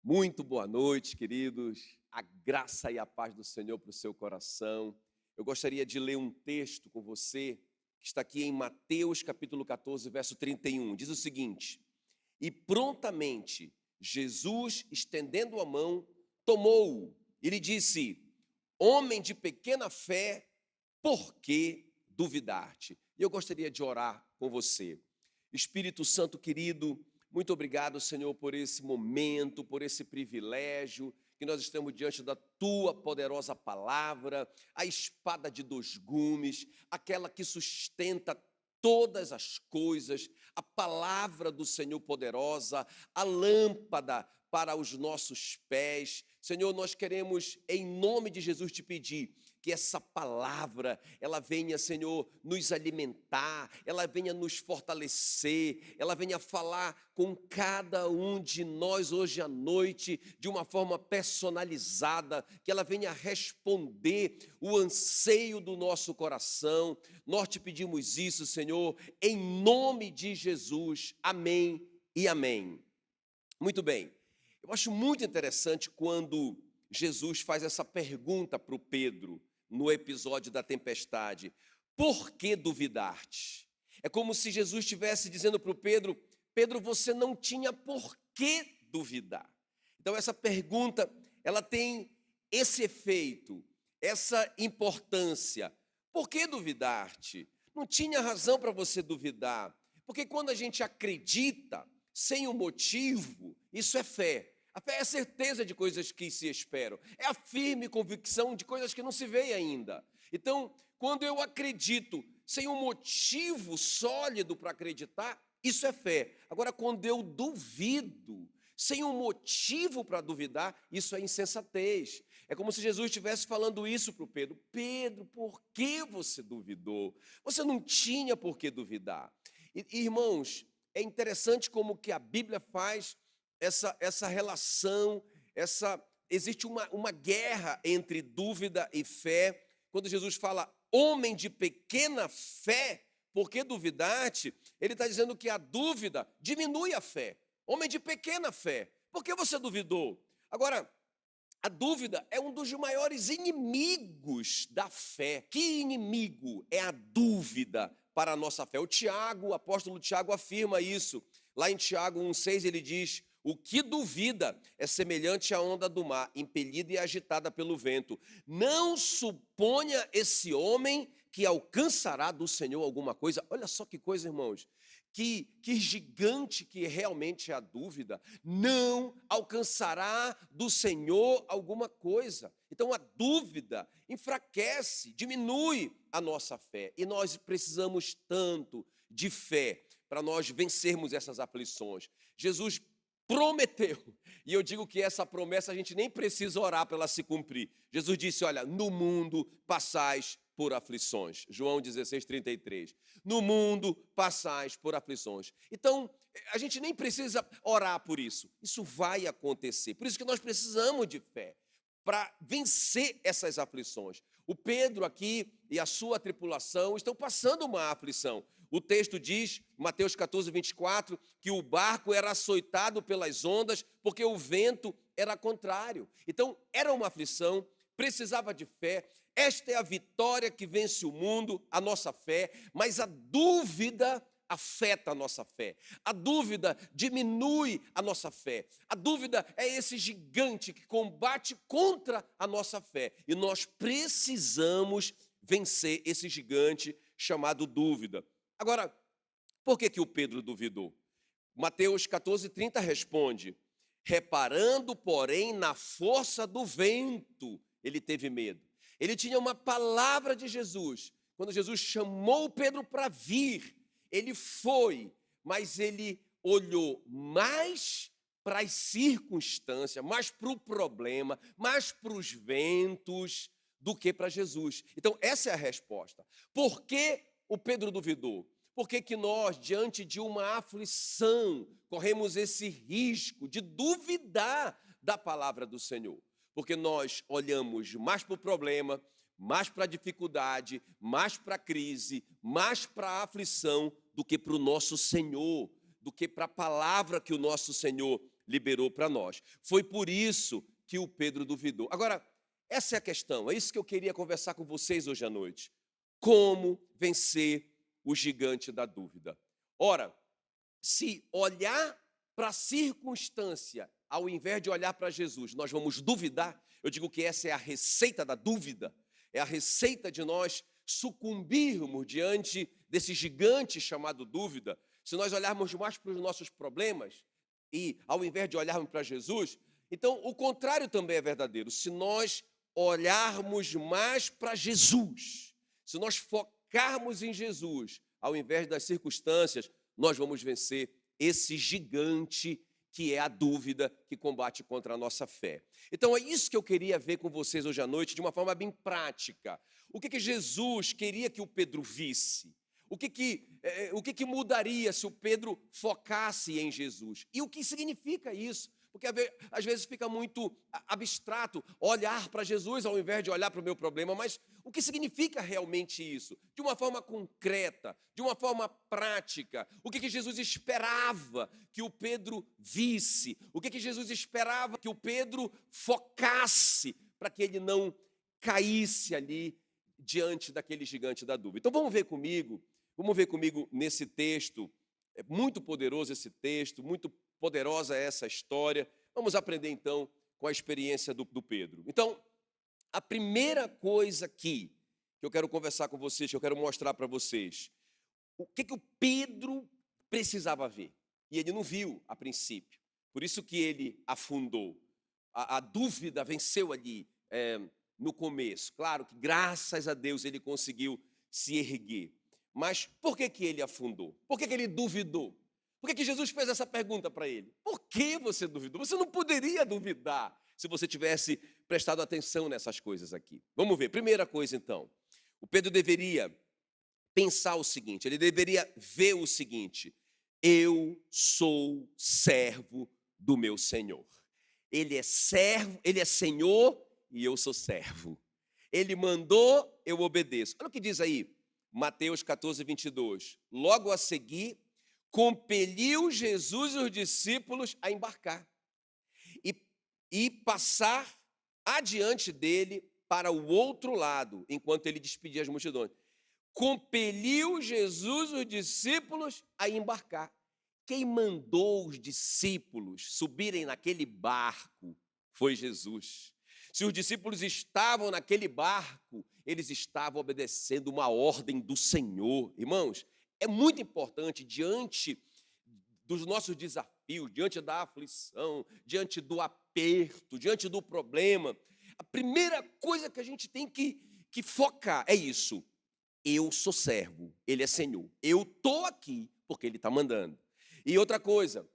Muito boa noite, queridos. A graça e a paz do Senhor para o seu coração. Eu gostaria de ler um texto com você, que está aqui em Mateus capítulo 14, verso 31. Diz o seguinte: E prontamente Jesus, estendendo a mão, tomou-o e lhe disse: Homem de pequena fé, por que duvidar-te? E eu gostaria de orar com você. Espírito Santo querido, muito obrigado, Senhor, por esse momento, por esse privilégio que nós estamos diante da Tua poderosa palavra, a espada de dois gumes, aquela que sustenta todas as coisas, a palavra do Senhor poderosa, a lâmpada para os nossos pés. Senhor, nós queremos, em nome de Jesus, te pedir que essa palavra, ela venha, Senhor, nos alimentar, ela venha nos fortalecer, ela venha falar com cada um de nós hoje à noite, de uma forma personalizada, que ela venha responder o anseio do nosso coração. Nós te pedimos isso, Senhor, em nome de Jesus. Amém e amém. Muito bem, eu acho muito interessante quando Jesus faz essa pergunta para o Pedro, no episódio da tempestade: por que duvidar-te? É como se Jesus estivesse dizendo para o Pedro: Pedro, você não tinha por que duvidar. Então essa pergunta, ela tem esse efeito, essa importância. Por que duvidar-te? Não tinha razão para você duvidar, porque quando a gente acredita sem um motivo, isso é fé. A fé é a certeza de coisas que se esperam, é a firme convicção de coisas que não se veem ainda. Então, quando eu acredito sem um motivo sólido para acreditar, isso é fé. Agora, quando eu duvido, sem um motivo para duvidar, isso é insensatez. É como se Jesus estivesse falando isso para o Pedro: Pedro, por que você duvidou? Você não tinha por que duvidar. Irmãos, é interessante como que a Bíblia faz essa relação, existe uma guerra entre dúvida e fé. Quando Jesus fala homem de pequena fé, por que duvidar-te? Ele está dizendo que a dúvida diminui a fé. Homem de pequena fé, por que você duvidou? Agora, a dúvida é um dos maiores inimigos da fé. Que inimigo é a dúvida para a nossa fé? O apóstolo Tiago afirma isso. Lá em Tiago 1,6 ele diz: o que duvida é semelhante à onda do mar, impelida e agitada pelo vento. Não suponha esse homem que alcançará do Senhor alguma coisa. Olha só que coisa, irmãos. Que gigante que realmente é a dúvida. Não alcançará do Senhor alguma coisa. Então a dúvida enfraquece, diminui a nossa fé. E nós precisamos tanto de fé para nós vencermos essas aflições. Jesus prometeu, e eu digo que essa promessa a gente nem precisa orar para ela se cumprir. Jesus disse: olha, no mundo passais por aflições. João 16:33. No mundo passais por aflições. Então, a gente nem precisa orar por isso. Isso vai acontecer. Por isso que nós precisamos de fé para vencer essas aflições. O Pedro aqui e a sua tripulação estão passando uma aflição. O texto diz, Mateus 14:24, que o barco era açoitado pelas ondas porque o vento era contrário. Então, era uma aflição, precisava de fé. Esta é a vitória que vence o mundo, a nossa fé, mas a dúvida afeta a nossa fé. A dúvida diminui a nossa fé. A dúvida é esse gigante que combate contra a nossa fé. E nós precisamos vencer esse gigante chamado dúvida. Agora, por que o Pedro duvidou? Mateus 14:30 responde: reparando, porém, na força do vento, ele teve medo. Ele tinha uma palavra de Jesus. Quando Jesus chamou Pedro para vir, ele foi, mas ele olhou mais para as circunstâncias, mais para o problema, mais para os ventos, do que para Jesus. Então, essa é a resposta. Por que o Pedro duvidou? Por que nós, diante de uma aflição, corremos esse risco de duvidar da palavra do Senhor? Porque nós olhamos mais para o problema, mais para a dificuldade, mais para a crise, mais para a aflição, do que para o nosso Senhor, do que para a palavra que o nosso Senhor liberou para nós. Foi por isso que o Pedro duvidou. Agora, essa é a questão, é isso que eu queria conversar com vocês hoje à noite. Como vencer o gigante da dúvida? Ora, se olhar para a circunstância, ao invés de olhar para Jesus, nós vamos duvidar, eu digo que essa é a receita da dúvida, é a receita de nós sucumbirmos diante desse gigante chamado dúvida. Se nós olharmos mais para os nossos problemas e ao invés de olharmos para Jesus, então o contrário também é verdadeiro. Se nós olharmos mais para Jesus, se nós focarmos em Jesus, ao invés das circunstâncias, nós vamos vencer esse gigante que é a dúvida que combate contra a nossa fé. Então é isso que eu queria ver com vocês hoje à noite, de uma forma bem prática. O que Jesus queria que o Pedro visse? O que mudaria se o Pedro focasse em Jesus? E o que significa isso? Porque às vezes fica muito abstrato olhar para Jesus ao invés de olhar para o meu problema, mas o que significa realmente isso? De uma forma concreta, de uma forma prática, o que Jesus esperava que o Pedro visse? O que Jesus esperava que o Pedro focasse para que ele não caísse ali diante daquele gigante da dúvida? Então vamos ver comigo nesse texto. É muito poderoso esse texto, muito poderosa essa história. Vamos aprender então com a experiência do Pedro. Então, a primeira coisa aqui que eu quero conversar com vocês, que eu quero mostrar para vocês, o que o Pedro precisava ver. E ele não viu a princípio. Por isso que ele afundou. A dúvida venceu ali no começo. Claro que graças a Deus ele conseguiu se erguer. Mas por que ele afundou? Por que ele duvidou? Por que Jesus fez essa pergunta para ele? Por que você duvidou? Você não poderia duvidar se você tivesse prestado atenção nessas coisas aqui. Vamos ver. Primeira coisa, então. O Pedro deveria pensar o seguinte, ele deveria ver o seguinte: eu sou servo do meu Senhor. Ele é servo, ele é Senhor e eu sou servo. Ele mandou, eu obedeço. Olha o que diz aí, Mateus 14, 22. Logo a seguir, compeliu Jesus os discípulos a embarcar e passar adiante dele para o outro lado, enquanto ele despedia as multidões. Compeliu Jesus os discípulos a embarcar. Quem mandou os discípulos subirem naquele barco foi Jesus. Se os discípulos estavam naquele barco, eles estavam obedecendo uma ordem do Senhor. Irmãos, é muito importante diante dos nossos desafios, diante da aflição, diante do aperto, diante do problema, a primeira coisa que a gente tem que focar é isso. Eu sou servo, ele é Senhor. Eu estou aqui porque ele está mandando. E outra coisa,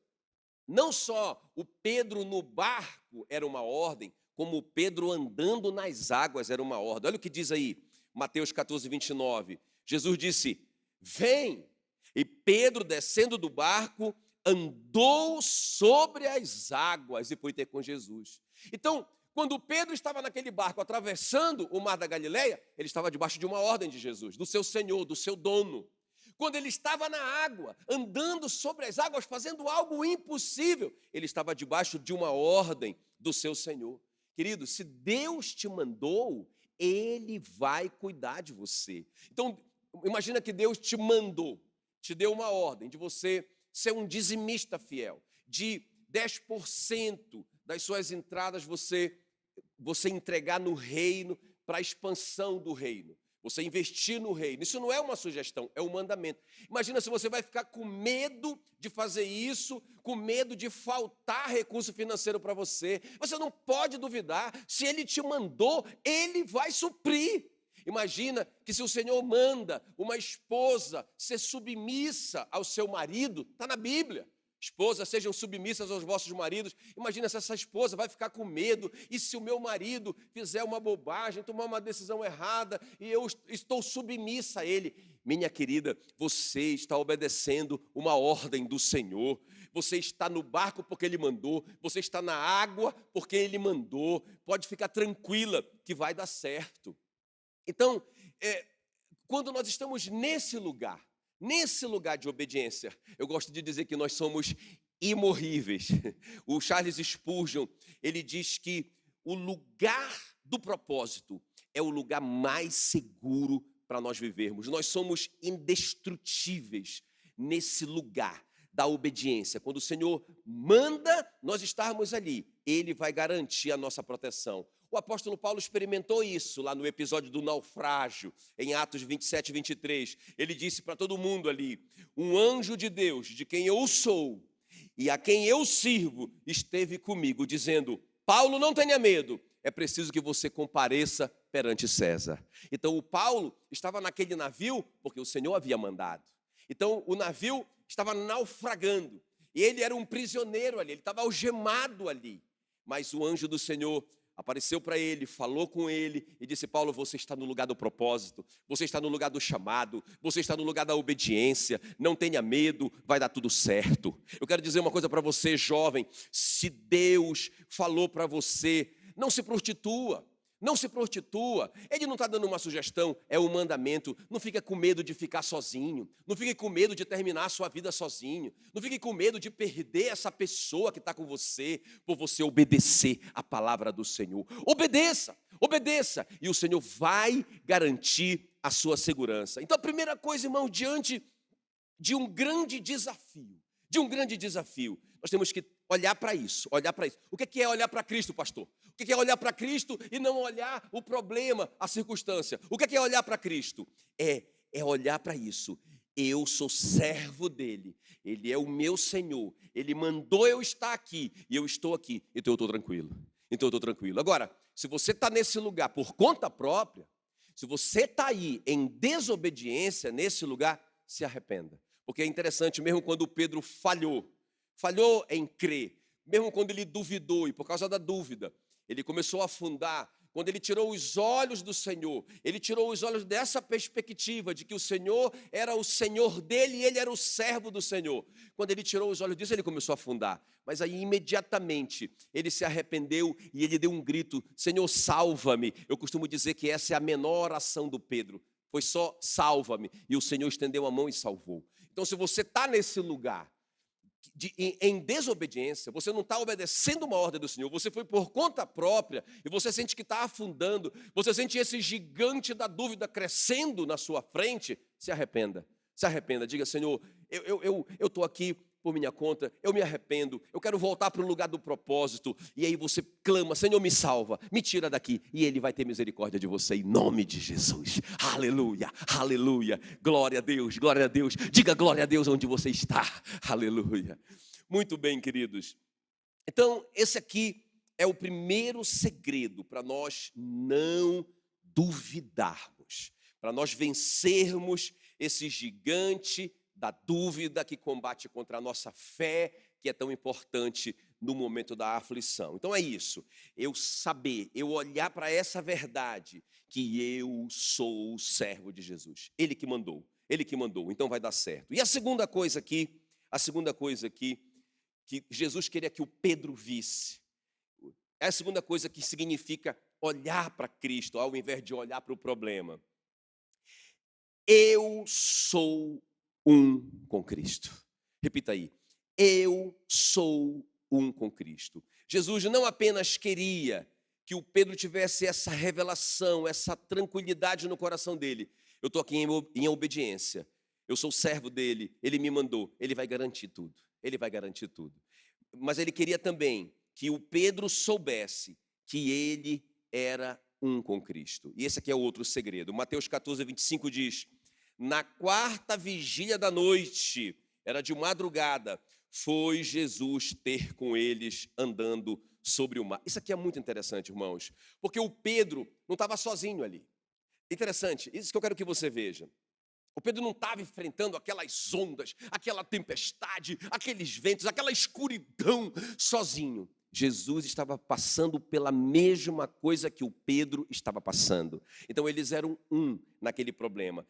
não só o Pedro no barco era uma ordem, como o Pedro andando nas águas era uma ordem. Olha o que diz aí, Mateus 14, 29. Jesus disse, vem. E Pedro, descendo do barco, andou sobre as águas e foi ter com Jesus. Então, quando Pedro estava naquele barco atravessando o mar da Galileia, ele estava debaixo de uma ordem de Jesus, do seu Senhor, do seu dono. Quando ele estava na água, andando sobre as águas, fazendo algo impossível, ele estava debaixo de uma ordem do seu Senhor. Querido, se Deus te mandou, Ele vai cuidar de você. Então, imagina que Deus te mandou, te deu uma ordem de você ser um dizimista fiel, de 10% das suas entradas você entregar no reino, para a expansão do reino. Você investir no reino. Isso não é uma sugestão, é um mandamento. Imagina se você vai ficar com medo de fazer isso, com medo de faltar recurso financeiro para você. Você não pode duvidar. Se Ele te mandou, Ele vai suprir. Imagina que se o Senhor manda uma esposa ser submissa ao seu marido, está na Bíblia. Esposas, sejam submissas aos vossos maridos. Imagina se essa esposa vai ficar com medo. E se o meu marido fizer uma bobagem, tomar uma decisão errada, e eu estou submissa a ele. Minha querida, você está obedecendo uma ordem do Senhor. Você está no barco porque Ele mandou. Você está na água porque Ele mandou. Pode ficar tranquila que vai dar certo. Então, quando nós estamos nesse lugar de obediência, eu gosto de dizer que nós somos imorríveis. O Charles Spurgeon, ele diz que o lugar do propósito é o lugar mais seguro para nós vivermos. Nós somos indestrutíveis nesse lugar da obediência. Quando o Senhor manda nós estarmos ali, Ele vai garantir a nossa proteção. O apóstolo Paulo experimentou isso lá no episódio do naufrágio, em Atos 27 e 23. Ele disse para todo mundo ali: um anjo de Deus, de quem eu sou e a quem eu sirvo, esteve comigo, dizendo: Paulo, não tenha medo, é preciso que você compareça perante César. Então o Paulo estava naquele navio porque o Senhor havia mandado. Então o navio estava naufragando e ele era um prisioneiro ali, ele estava algemado ali. Mas o anjo do Senhor apareceu para ele, falou com ele e disse: Paulo, você está no lugar do propósito, você está no lugar do chamado, você está no lugar da obediência, não tenha medo, vai dar tudo certo. Eu quero dizer uma coisa para você, jovem: se Deus falou para você, não se prostitua. Não se prostitua. Ele não está dando uma sugestão, é um mandamento. Não fique com medo de ficar sozinho. Não fique com medo de terminar a sua vida sozinho. Não fique com medo de perder essa pessoa que está com você, por você obedecer a palavra do Senhor. Obedeça, obedeça. E o Senhor vai garantir a sua segurança. Então a primeira coisa, irmão, diante de um grande desafio, nós temos que olhar para isso, olhar para isso. O que é olhar para Cristo, pastor? O que é olhar para Cristo e não olhar o problema, a circunstância? O que é olhar para Cristo? É olhar para isso. Eu sou servo dele, ele é o meu Senhor, ele mandou eu estar aqui e eu estou aqui, então eu estou tranquilo. Agora, se você está nesse lugar por conta própria, se você está aí em desobediência nesse lugar, se arrependa. Porque é interessante, mesmo quando Pedro falhou em crer, mesmo quando ele duvidou, e por causa da dúvida, ele começou a afundar. Quando ele tirou os olhos do Senhor, ele tirou os olhos dessa perspectiva de que o Senhor era o Senhor dele e ele era o servo do Senhor. Quando ele tirou os olhos disso, ele começou a afundar. Mas aí, imediatamente, ele se arrependeu e ele deu um grito: Senhor, salva-me. Eu costumo dizer que essa é a menor oração do Pedro. Foi só: salva-me. E o Senhor estendeu a mão e salvou. Então, se você está nesse lugar, em desobediência, você não está obedecendo uma ordem do Senhor, você foi por conta própria e você sente que está afundando, você sente esse gigante da dúvida crescendo na sua frente, se arrependa, diga: Senhor, eu estou aqui por minha conta, eu me arrependo, eu quero voltar para o lugar do propósito. E aí você clama: Senhor, me salva, me tira daqui, e Ele vai ter misericórdia de você em nome de Jesus. Aleluia, aleluia, glória a Deus, diga glória a Deus onde você está, aleluia. Muito bem, queridos, então esse aqui é o primeiro segredo para nós não duvidarmos, para nós vencermos esse gigante da dúvida que combate contra a nossa fé, que é tão importante no momento da aflição. Então é isso, eu olhar para essa verdade, que eu sou o servo de Jesus, Ele que mandou, então vai dar certo. E a segunda coisa aqui, que Jesus queria que o Pedro visse, é a segunda coisa que significa olhar para Cristo, ao invés de olhar para o problema. Eu sou um com Cristo. Repita aí: eu sou um com Cristo. Jesus não apenas queria que o Pedro tivesse essa revelação, essa tranquilidade no coração dele: eu estou aqui em obediência, eu sou servo dele, ele me mandou, ele vai garantir tudo, mas ele queria também que o Pedro soubesse que ele era um com Cristo. E esse aqui é o outro segredo. Mateus 14, 25 diz: na quarta vigília da noite, era de madrugada, foi Jesus ter com eles andando sobre o mar. Isso aqui é muito interessante, irmãos, porque o Pedro não estava sozinho ali. Interessante, isso que eu quero que você veja. O Pedro não estava enfrentando aquelas ondas, aquela tempestade, aqueles ventos, aquela escuridão sozinho. Jesus estava passando pela mesma coisa que o Pedro estava passando. Então eles eram um naquele problema.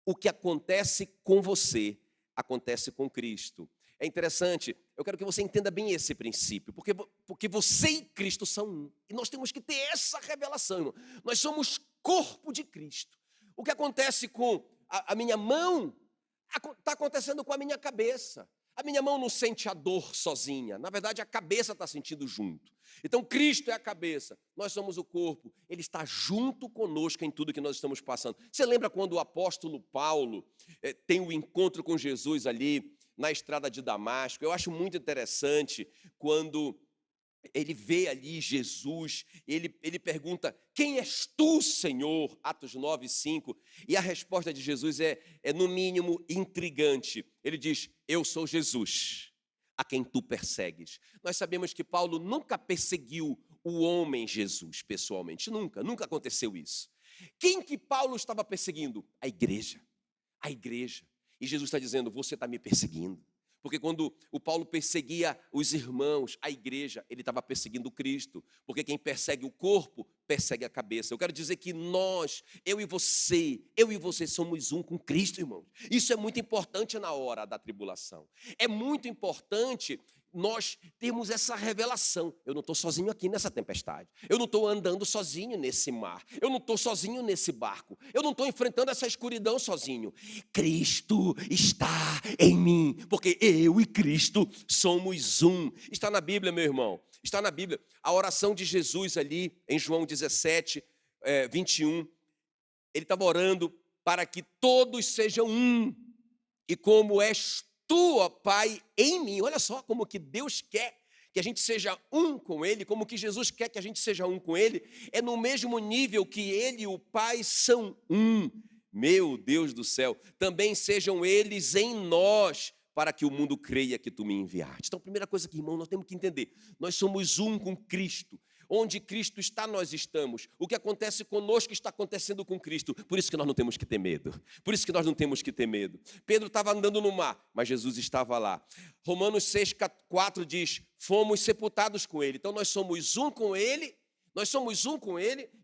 O que acontece com você, acontece com Cristo. É interessante, eu quero que você entenda bem esse princípio, porque você e Cristo são um. E nós temos que ter essa revelação, irmão. Nós somos corpo de Cristo. O que acontece com a minha mão, está acontecendo com a minha cabeça. A minha mão não sente a dor sozinha. Na verdade, a cabeça está sentindo junto. Então, Cristo é a cabeça, nós somos o corpo. Ele está junto conosco em tudo que nós estamos passando. Você lembra quando o apóstolo Paulo tem o encontro com Jesus ali na estrada de Damasco? Eu acho muito interessante quando ele vê ali Jesus, ele pergunta, quem és tu, Senhor? Atos 9:5. E a resposta de Jesus é no mínimo intrigante. Ele diz, eu sou Jesus, a quem tu persegues. Nós sabemos que Paulo nunca perseguiu o homem Jesus pessoalmente, nunca aconteceu isso. Quem que Paulo estava perseguindo? A igreja. E Jesus está dizendo, você está me perseguindo. Porque quando o Paulo perseguia os irmãos, a igreja, ele estava perseguindo Cristo. Porque quem persegue o corpo, persegue a cabeça. Eu quero dizer que nós, eu e você somos um com Cristo, irmãos. Isso é muito importante na hora da tribulação. É muito importante nós termos essa revelação. Eu não estou sozinho aqui nessa tempestade. Eu não estou andando sozinho nesse mar. Eu não estou sozinho nesse barco. Eu não estou enfrentando essa escuridão sozinho. Cristo está em mim, porque eu e Cristo somos um. Está na Bíblia, meu irmão. Está na Bíblia. A oração de Jesus ali, em João 17, 21. Ele estava orando para que todos sejam um. E como és tu, ó Pai, em mim. Olha só como que Deus quer que a gente seja um com Ele, como que Jesus quer que a gente seja um com Ele, é no mesmo nível que Ele e o Pai são um. Meu Deus do céu, também sejam eles em nós, para que o mundo creia que tu me enviaste. Então, a primeira coisa que, irmão, nós temos que entender, nós somos um com Cristo. Onde Cristo está, nós estamos. O que acontece conosco está acontecendo com Cristo. Por isso que nós não temos que ter medo. Pedro estava andando no mar, mas Jesus estava lá. Romanos 6:4 diz, fomos sepultados com Ele. Então nós somos um com Ele.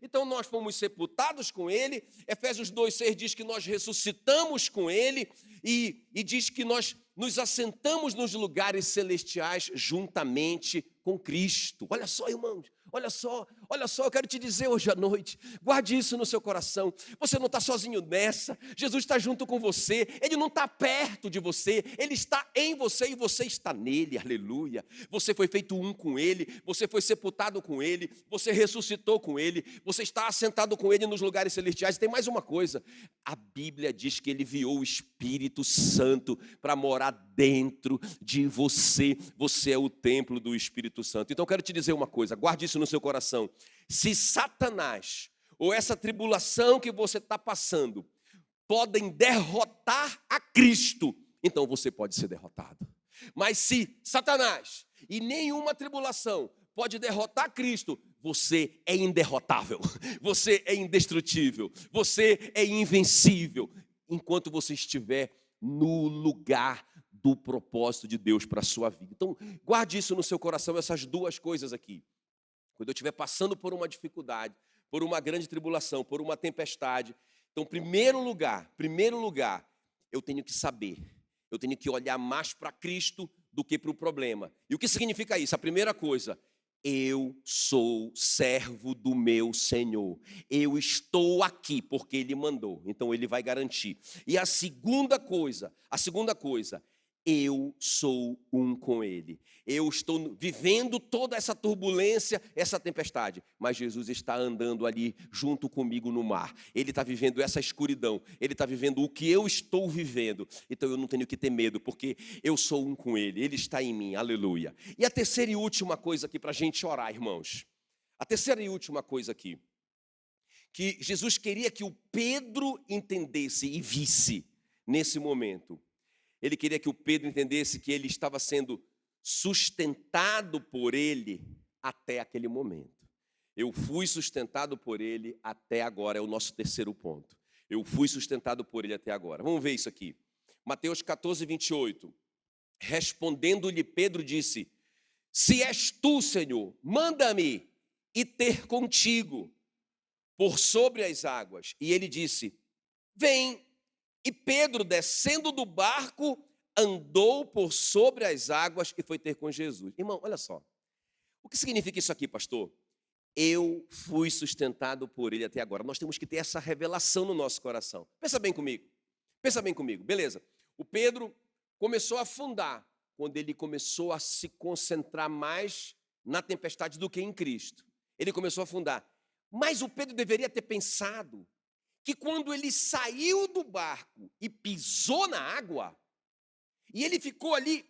Então nós fomos sepultados com Ele. Efésios 2:6 diz que nós ressuscitamos com Ele. E diz que nós nos assentamos nos lugares celestiais juntamente com Cristo. Olha só, irmãos. Olha só, eu quero te dizer hoje à noite, guarde isso no seu coração, você não está sozinho nessa, Jesus está junto com você, Ele não está perto de você, Ele está em você e você está nele, aleluia. Você foi feito um com Ele, você foi sepultado com Ele, você ressuscitou com Ele, você está assentado com Ele nos lugares celestiais. E tem mais uma coisa, a Bíblia diz que Ele enviou o Espírito Santo para morar dentro de você, você é o templo do Espírito Santo. Então eu quero te dizer uma coisa, guarde isso no seu coração. Se Satanás ou essa tribulação que você está passando podem derrotar a Cristo, então você pode ser derrotado. Mas se Satanás e nenhuma tribulação pode derrotar Cristo, você é inderrotável, você é indestrutível, você é invencível, enquanto você estiver no lugar do propósito de Deus para a sua vida. Então, guarde isso no seu coração, essas duas coisas aqui. Quando eu estiver passando por uma dificuldade, por uma grande tribulação, por uma tempestade, então, primeiro lugar, eu tenho que saber, eu tenho que olhar mais para Cristo do que para o problema. E o que significa isso? A primeira coisa, eu sou servo do meu Senhor. Eu estou aqui porque Ele mandou, então Ele vai garantir. E a segunda coisa, eu sou um com Ele. Eu estou vivendo toda essa turbulência, essa tempestade, mas Jesus está andando ali junto comigo no mar. Ele está vivendo essa escuridão, Ele está vivendo o que eu estou vivendo. Então eu não tenho que ter medo, porque eu sou um com Ele, Ele está em mim, aleluia. E a terceira e última coisa aqui para a gente orar, irmãos. A terceira e última coisa aqui, que Jesus queria que o Pedro entendesse e visse nesse momento. Ele queria que o Pedro entendesse que ele estava sendo sustentado por ele até aquele momento. Eu fui sustentado por ele até agora, é o nosso terceiro ponto. Eu fui sustentado por ele até agora. Vamos ver isso aqui. Mateus 14:28. Respondendo-lhe Pedro disse, se és tu, Senhor, manda-me ir ter contigo por sobre as águas. E ele disse, vem. E Pedro, descendo do barco, andou por sobre as águas e foi ter com Jesus. Irmão, olha só. O que significa isso aqui, pastor? Eu fui sustentado por ele até agora. Nós temos que ter essa revelação no nosso coração. Pensa bem comigo. Beleza. O Pedro começou a afundar. quando ele começou a se concentrar mais na tempestade do que em Cristo. Ele começou a afundar. Mas o Pedro deveria ter pensado que quando ele saiu do barco e pisou na água, e ele ficou ali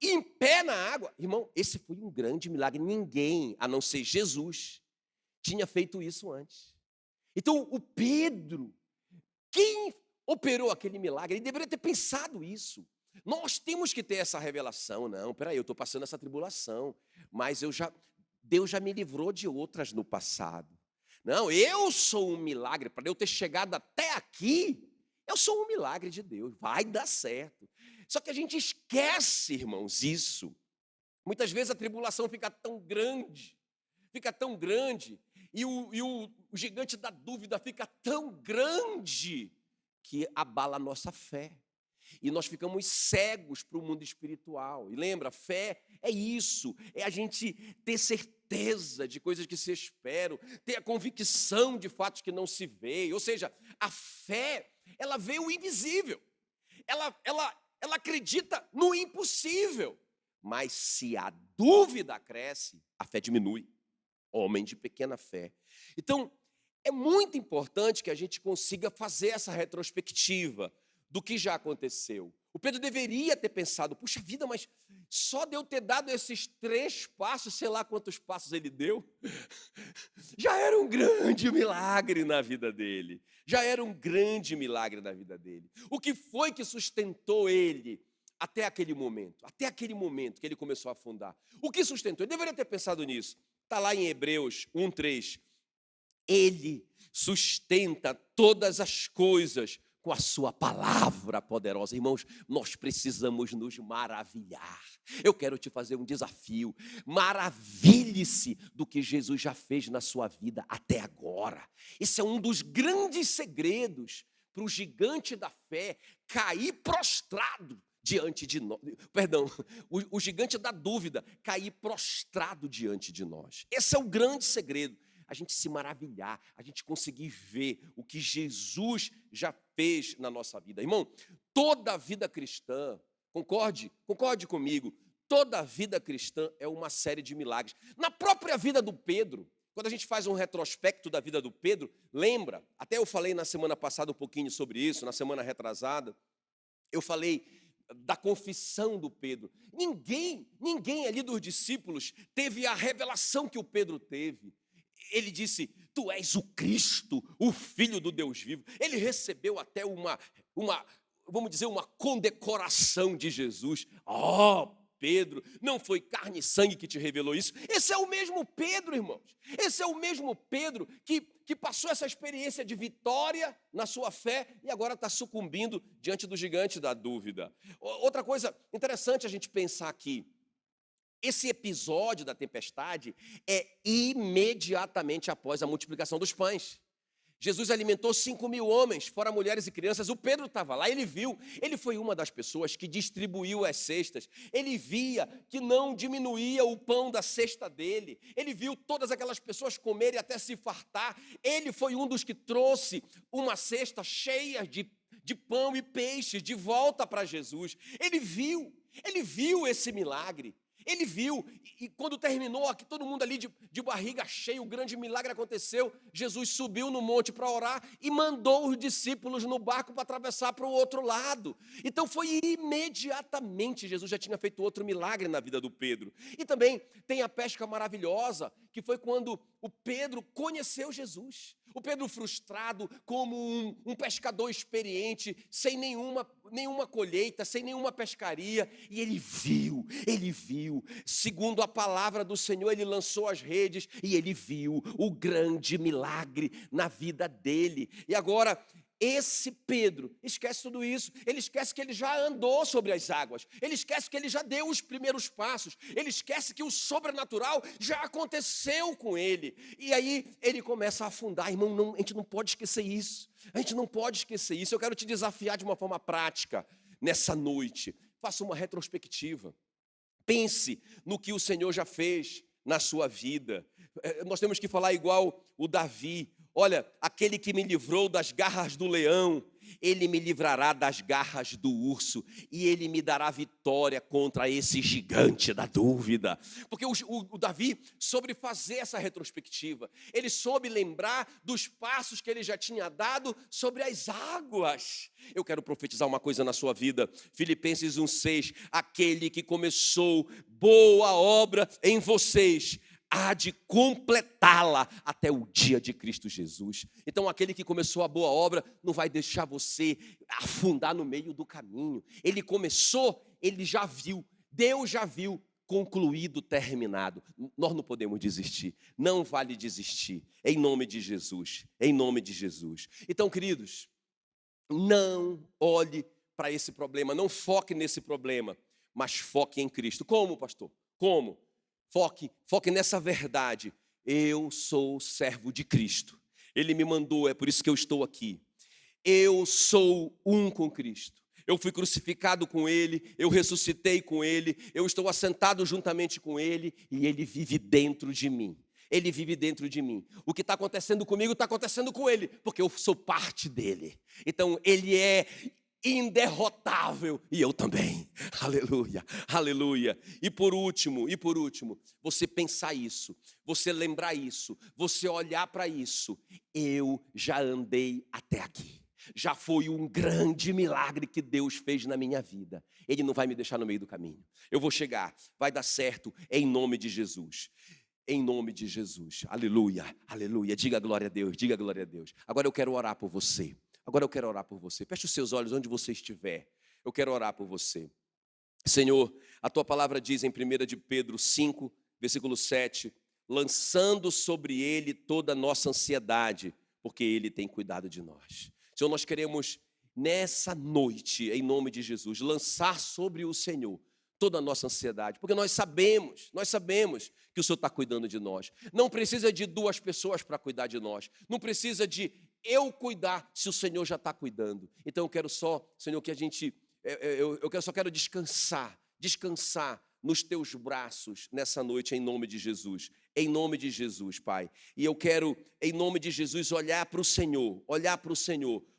em pé na água, irmão, esse foi um grande milagre. Ninguém, a não ser Jesus, tinha feito isso antes. Então, o Pedro, quem operou aquele milagre, ele deveria ter pensado isso. Nós temos que ter essa revelação. Não, peraí, eu estou passando essa tribulação, mas Deus já me livrou de outras no passado. Não, eu sou um milagre. Para eu ter chegado até aqui, eu sou um milagre de Deus, vai dar certo. Só que a gente esquece, irmãos, isso. Muitas vezes a tribulação fica tão grande, e o gigante da dúvida fica tão grande, que abala a nossa fé. E nós ficamos cegos para o mundo espiritual. E lembra, fé é isso, é a gente ter certeza de coisas que se esperam, ter a convicção de fatos que não se veem. Ou seja, a fé, ela vê o invisível, ela acredita no impossível. Mas se a dúvida cresce, a fé diminui. Homem de pequena fé. Então, é muito importante que a gente consiga fazer essa retrospectiva do que já aconteceu. O Pedro deveria ter pensado, puxa vida, mas só de eu ter dado esses 3 passos, sei lá quantos passos ele deu, já era um grande milagre na vida dele. Já era um grande milagre na vida dele. O que foi que sustentou ele até aquele momento que ele começou a afundar? O que sustentou? Ele deveria ter pensado nisso. Está lá em Hebreus 1:3. Ele sustenta todas as coisas com a sua palavra poderosa. Irmãos, nós precisamos nos maravilhar. Eu quero te fazer um desafio. Maravilhe-se do que Jesus já fez na sua vida até agora. Esse é um dos grandes segredos para o gigante da fé cair prostrado diante de nós. Perdão, o gigante da dúvida cair prostrado diante de nós. Esse é o grande segredo. A gente se maravilhar, a gente conseguir ver o que Jesus já fez na nossa vida. Irmão, toda a vida cristã, concorde comigo, toda a vida cristã é uma série de milagres. Na própria vida do Pedro, quando a gente faz um retrospecto da vida do Pedro, lembra, até eu falei na semana passada um pouquinho sobre isso, na semana retrasada, eu falei da confissão do Pedro. Ninguém ali dos discípulos teve a revelação que o Pedro teve. Ele disse, tu és o Cristo, o Filho do Deus vivo. Ele recebeu até vamos dizer, uma condecoração de Jesus. Pedro, não foi carne e sangue que te revelou isso. Esse é o mesmo Pedro, irmãos. Esse é o mesmo Pedro que passou essa experiência de vitória na sua fé e agora está sucumbindo diante do gigante da dúvida. Outra coisa interessante a gente pensar aqui. Esse episódio da tempestade é imediatamente após a multiplicação dos pães. Jesus alimentou 5.000 homens, fora mulheres e crianças. O Pedro estava lá, ele viu. Ele foi uma das pessoas que distribuiu as cestas. Ele via que não diminuía o pão da cesta dele. Ele viu todas aquelas pessoas comerem até se fartar. Ele foi um dos que trouxe uma cesta cheia de pão e peixe de volta para Jesus. Ele viu esse milagre. Ele viu, e quando terminou aqui, todo mundo ali de barriga cheia, o grande milagre aconteceu. Jesus subiu no monte para orar e mandou os discípulos no barco para atravessar para o outro lado. Então foi imediatamente, Jesus já tinha feito outro milagre na vida do Pedro. E também tem a pesca maravilhosa, que foi quando o Pedro conheceu Jesus. O Pedro frustrado como um pescador experiente, sem nenhuma colheita, sem nenhuma pescaria. E ele viu, segundo a palavra do Senhor, ele lançou as redes e ele viu o grande milagre na vida dele. E agora, esse Pedro esquece tudo isso. Ele esquece que ele já andou sobre as águas. Ele esquece que ele já deu os primeiros passos. Ele esquece que o sobrenatural já aconteceu com ele. E aí ele começa a afundar. Irmão, a gente não pode esquecer isso. Eu quero te desafiar de uma forma prática nessa noite. Faça uma retrospectiva. Pense no que o Senhor já fez na sua vida. Nós temos que falar igual o Davi. Olha, aquele que me livrou das garras do leão Ele me livrará das garras do urso e ele me dará vitória contra esse gigante da dúvida. Porque o Davi soube fazer essa retrospectiva. Ele soube lembrar dos passos que ele já tinha dado sobre as águas. Eu quero profetizar uma coisa na sua vida. Filipenses 1:6, aquele que começou boa obra em vocês, há de completá-la até o dia de Cristo Jesus. Então aquele que começou a boa obra não vai deixar você afundar no meio do caminho. Ele começou, ele já viu, Deus já viu, concluído, terminado. Nós não podemos desistir, não vale desistir, em nome de Jesus, em nome de Jesus. Então, queridos, não olhe para esse problema, não foque nesse problema, mas foque em Cristo. Como, pastor? Como? Foque nessa verdade. Eu sou servo de Cristo. Ele me mandou, é por isso que eu estou aqui. Eu sou um com Cristo. Eu fui crucificado com Ele, eu ressuscitei com Ele, eu estou assentado juntamente com Ele e Ele vive dentro de mim. Ele vive dentro de mim. O que está acontecendo comigo está acontecendo com Ele, porque eu sou parte dEle. Então, Ele é inderrotável e eu também. Aleluia, aleluia. E por último, você pensar isso, você lembrar isso, você olhar para isso. Eu já andei até aqui. Já foi um grande milagre que Deus fez na minha vida. Ele não vai me deixar no meio do caminho. Eu vou chegar, vai dar certo em nome de Jesus. Em nome de Jesus. Aleluia, aleluia. Diga glória a Deus, diga glória a Deus. Agora eu quero orar por você. Feche os seus olhos onde você estiver. Eu quero orar por você. Senhor, a tua palavra diz em 1 de Pedro 5, versículo 7, lançando sobre ele toda a nossa ansiedade, porque ele tem cuidado de nós. Senhor, nós queremos nessa noite, em nome de Jesus, lançar sobre o Senhor toda a nossa ansiedade, porque nós sabemos que o Senhor está cuidando de nós. Não precisa de duas pessoas para cuidar de nós, não precisa de eu cuidar se o Senhor já está cuidando. Então eu quero só, Senhor, que a gente, só quero descansar nos teus braços nessa noite, em nome de Jesus, Pai. E eu quero, em nome de Jesus, olhar para o Senhor,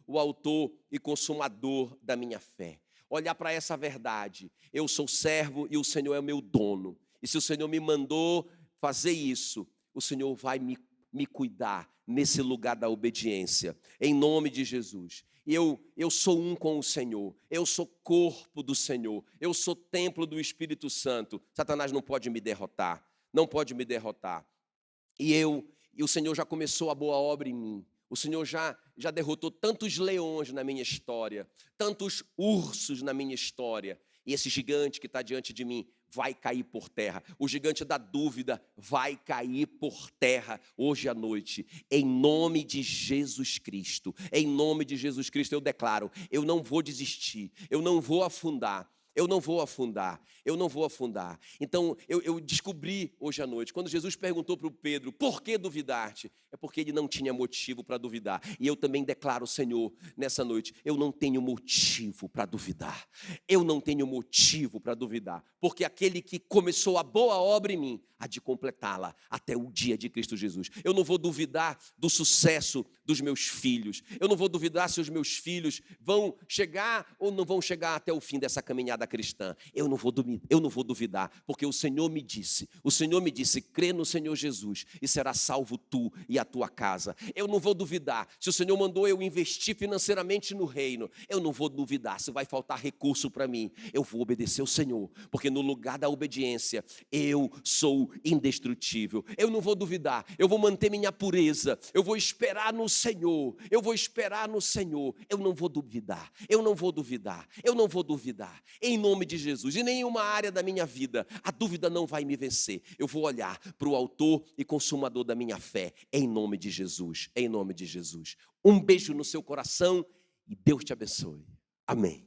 o autor e consumador da minha fé. Olhar para essa verdade, eu sou servo e o Senhor é o meu dono. E se o Senhor me mandou fazer isso, o Senhor vai me cuidar nesse lugar da obediência, em nome de Jesus. E eu sou um com o Senhor, eu sou corpo do Senhor, eu sou templo do Espírito Santo. Satanás não pode me derrotar, E o Senhor já começou a boa obra em mim. O Senhor já derrotou tantos leões na minha história, tantos ursos na minha história. E esse gigante que está diante de mim vai cair por terra. O gigante da dúvida vai cair por terra hoje à noite. Em nome de Jesus Cristo. Em nome de Jesus Cristo eu declaro, eu não vou desistir, eu não vou afundar. Então, eu descobri hoje à noite, quando Jesus perguntou para o Pedro, por que duvidar-te? É porque ele não tinha motivo para duvidar. E eu também declaro, Senhor, nessa noite, eu não tenho motivo para duvidar. Porque aquele que começou a boa obra em mim, há de completá-la até o dia de Cristo Jesus. Eu não vou duvidar do sucesso dos meus filhos. Eu não vou duvidar se os meus filhos vão chegar ou não vão chegar até o fim dessa caminhada cristã. Eu não vou duvidar, porque o Senhor me disse, crê no Senhor Jesus e será salvo tu e a tua casa. Eu não vou duvidar, se o Senhor mandou eu investir financeiramente no reino, eu não vou duvidar, se vai faltar recurso para mim, eu vou obedecer o Senhor, porque no lugar da obediência, eu sou indestrutível. Eu não vou duvidar, eu vou manter minha pureza, eu vou esperar no Senhor, eu não vou duvidar, em nome de Jesus. Em nenhuma área da minha vida, a dúvida não vai me vencer. Eu vou olhar para o autor e consumador da minha fé, em nome de Jesus. Um beijo no seu coração e Deus te abençoe. Amém.